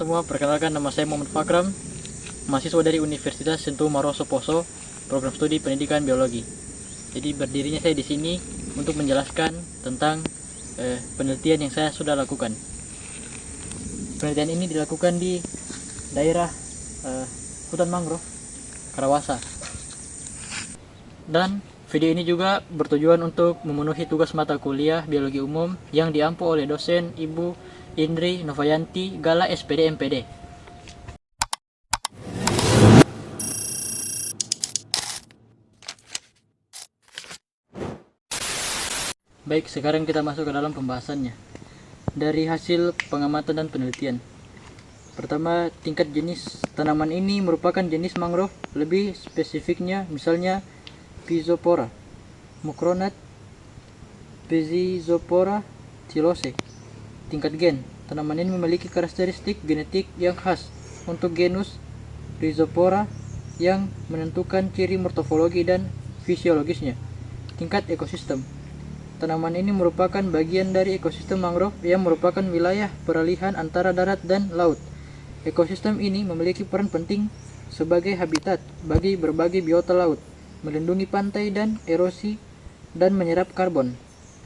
semua, perkenalkan nama saya Muhammad Fakram, mahasiswa dari Universitas Sentul Maroso Poso, program studi pendidikan biologi. Jadi berdirinya saya di sini untuk menjelaskan tentang penelitian yang saya sudah lakukan. Penelitian ini dilakukan di daerah hutan mangrove Karawasa. Dan video ini juga bertujuan untuk memenuhi tugas mata kuliah biologi umum yang diampu oleh dosen Ibu Indri Novayanti Gala SPD MPD. Baik, sekarang kita masuk ke dalam pembahasannya. Dari hasil pengamatan dan penelitian. Pertama, tingkat jenis tanaman ini merupakan jenis mangrove, lebih spesifiknya misalnya Physophora, Mucronat, Pezizopora, Chilose. Tingkat gen, tanaman ini memiliki karakteristik genetik yang khas untuk genus Rhizopora yang menentukan ciri morfologi dan fisiologisnya. Tingkat ekosistem, tanaman ini merupakan bagian dari ekosistem mangrove yang merupakan wilayah peralihan antara darat dan laut. Ekosistem ini memiliki peran penting sebagai habitat bagi berbagai biota laut, melindungi pantai dan erosi, dan menyerap karbon.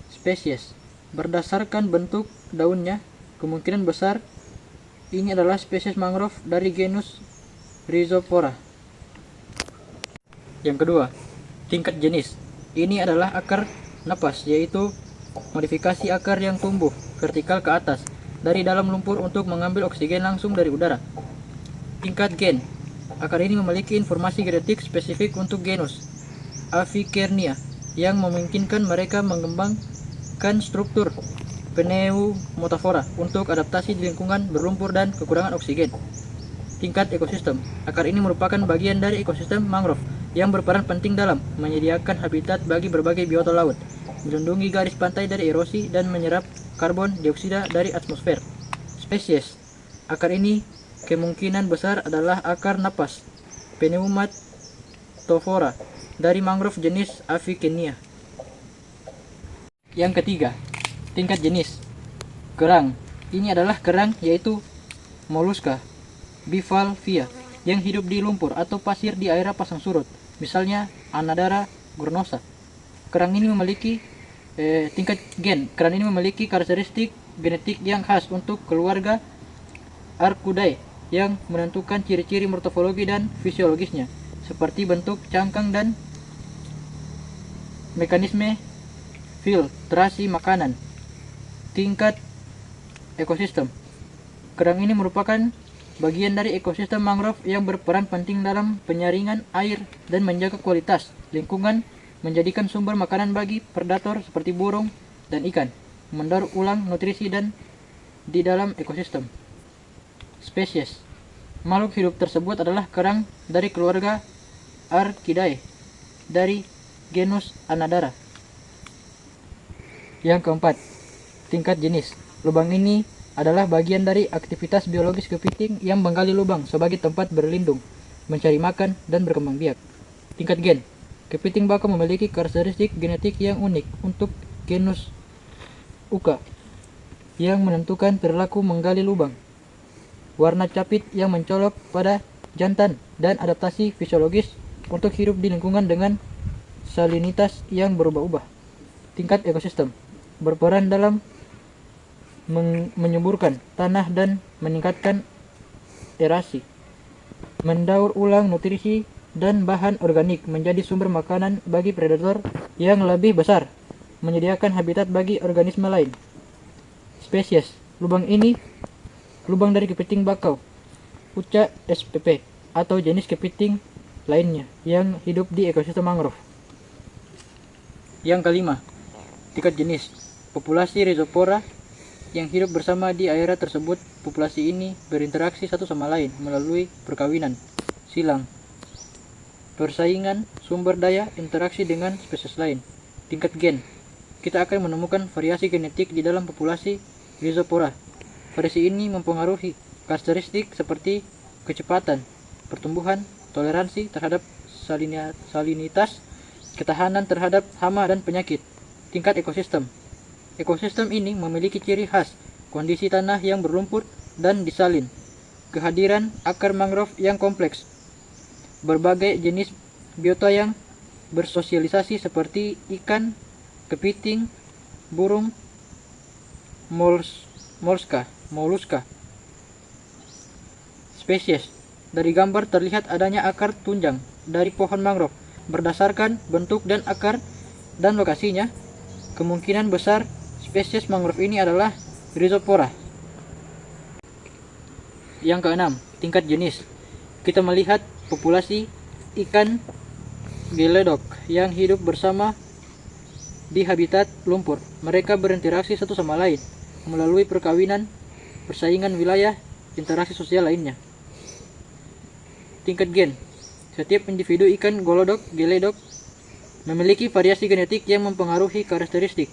Spesies, berdasarkan bentuk daunnya, kemungkinan besar ini adalah spesies mangrove dari genus Rhizopora. Yang kedua, tingkat jenis. Ini adalah akar napas, yaitu modifikasi akar yang tumbuh vertikal ke atas dari dalam lumpur untuk mengambil oksigen langsung dari udara. Tingkat gen, akar ini memiliki informasi genetik spesifik untuk genus Avicernia yang memungkinkan mereka mengembangkan struktur pneumotafora untuk adaptasi di lingkungan berlumpur dan kekurangan oksigen. Tingkat ekosistem, akar ini merupakan bagian dari ekosistem mangrove yang berperan penting dalam menyediakan habitat bagi berbagai biota laut, melindungi garis pantai dari erosi, dan menyerap karbon dioksida dari atmosfer. Spesies, akar ini kemungkinan besar adalah akar napas Pneumatophora dari mangrove jenis Avicennia. Yang ketiga, tingkat jenis. Kerang, ini adalah kerang yaitu Mollusca bivalvia yang hidup di lumpur atau pasir di area pasang surut, misalnya Anadara gurnosa. Kerang ini memiliki tingkat gen. Kerang ini memiliki karakteristik genetik yang khas untuk keluarga Arcudae yang menentukan ciri-ciri morfologi dan fisiologisnya, seperti bentuk cangkang dan mekanisme filtrasi makanan. Tingkat ekosistem, kerang ini merupakan bagian dari ekosistem mangrove yang berperan penting dalam penyaringan air dan menjaga kualitas lingkungan, menjadikan sumber makanan bagi predator seperti burung dan ikan, mendaur ulang nutrisi dan di dalam ekosistem. Spesies, makhluk hidup tersebut adalah kerang dari keluarga Archidae dari genus Anadara. Yang keempat, tingkat jenis. Lubang ini adalah bagian dari aktivitas biologis kepiting yang menggali lubang sebagai tempat berlindung, mencari makan, dan berkembang biak. Tingkat gen, kepiting bakau memiliki karakteristik genetik yang unik untuk genus Uca yang menentukan perilaku menggali lubang, warna capit yang mencolok pada jantan, dan adaptasi fisiologis untuk hidup di lingkungan dengan salinitas yang berubah-ubah. Tingkat ekosistem, berperan dalam menyuburkan tanah dan meningkatkan erasi, mendaur ulang nutrisi dan bahan organik menjadi sumber makanan bagi predator yang lebih besar, menyediakan habitat bagi organisme lain. Spesies, lubang ini lubang dari kepiting bakau Uca spp atau jenis kepiting lainnya yang hidup di ekosistem mangrove. Yang kelima, tingkat jenis. Populasi Rhizopora yang hidup bersama di area tersebut. Populasi ini berinteraksi satu sama lain melalui perkawinan, silang, persaingan sumber daya, interaksi dengan spesies lain. Tingkat gen, kita akan menemukan variasi genetik di dalam populasi Rhizopora. Variasi ini mempengaruhi karakteristik seperti kecepatan pertumbuhan, toleransi terhadap salinitas, ketahanan terhadap hama dan penyakit. Tingkat ekosistem, ekosistem ini memiliki ciri khas kondisi tanah yang berlumpur dan disalin, kehadiran akar mangrove yang kompleks. Berbagai jenis biota yang bersosialisasi seperti ikan, kepiting, burung, moluska, spesies. Dari gambar terlihat adanya akar tunjang dari pohon mangrove. Berdasarkan bentuk dan akar dan lokasinya, kemungkinan besar spesies mangrove ini adalah Rhizopora. Yang keenam, tingkat jenis. Kita melihat populasi ikan geledok yang hidup bersama di habitat lumpur. Mereka berinteraksi satu sama lain melalui perkawinan, persaingan wilayah, interaksi sosial lainnya. Tingkat gen. Setiap individu ikan geledok memiliki variasi genetik yang mempengaruhi karakteristik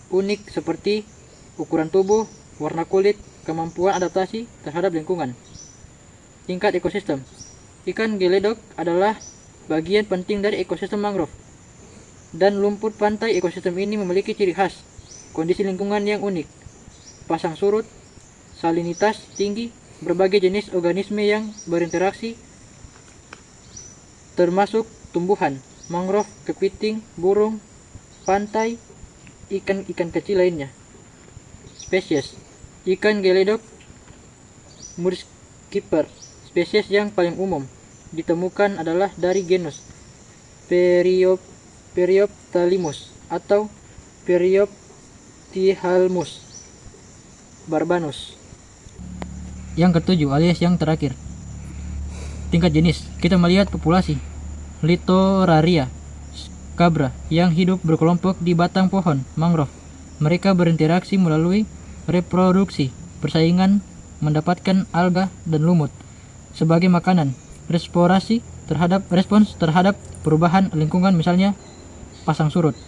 unik seperti ukuran tubuh, warna kulit, kemampuan adaptasi terhadap lingkungan. Tingkat ekosistem. Ikan geledok adalah bagian penting dari ekosistem mangrove. Dan lumpur pantai ekosistem ini memiliki ciri khas, kondisi lingkungan yang unik, pasang surut, salinitas tinggi, berbagai jenis organisme yang berinteraksi, termasuk tumbuhan, mangrove, kepiting, burung, pantai, ikan-ikan kecil lainnya. Spesies. Ikan geledok Mudskipper. Spesies yang paling umum ditemukan adalah dari genus Periophthalmus atau Periophthalmus barbanus. Yang ketujuh alias yang terakhir, tingkat jenis. Kita melihat populasi Lithoraria scabra yang hidup berkelompok di batang pohon mangrove. Mereka berinteraksi melalui reproduksi, persaingan, mendapatkan alga dan lumut sebagai makanan, respons terhadap perubahan lingkungan, misalnya pasang surut.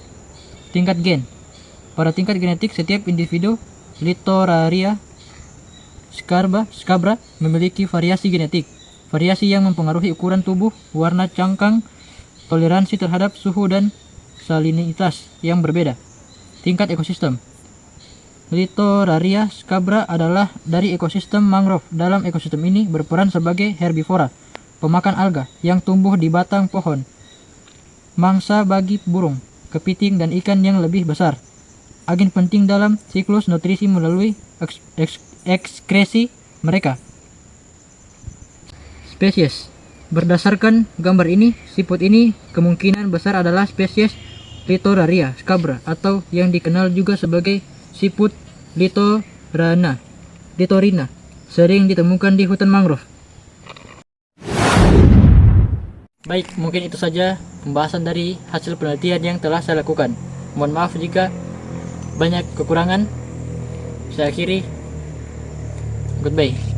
Tingkat gen. Pada tingkat genetik, setiap individu Lithoraria scabra memiliki variasi genetik, variasi yang mempengaruhi ukuran tubuh, warna cangkang, toleransi terhadap suhu dan salinitas yang berbeda. Tingkat ekosistem. Lithoraria scabra adalah dari ekosistem mangrove. Dalam ekosistem ini berperan sebagai herbivora, pemakan alga yang tumbuh di batang pohon, mangsa bagi burung, kepiting, dan ikan yang lebih besar. Agen penting dalam siklus nutrisi melalui ekskresi mereka. Spesies. Berdasarkan gambar ini, siput ini kemungkinan besar adalah spesies Lithoraria scabra atau yang dikenal juga sebagai siput Littorina, sering ditemukan di hutan mangrove. Baik, mungkin itu saja pembahasan dari hasil penelitian yang telah saya lakukan. Mohon maaf jika banyak kekurangan. Saya akhiri. Goodbye.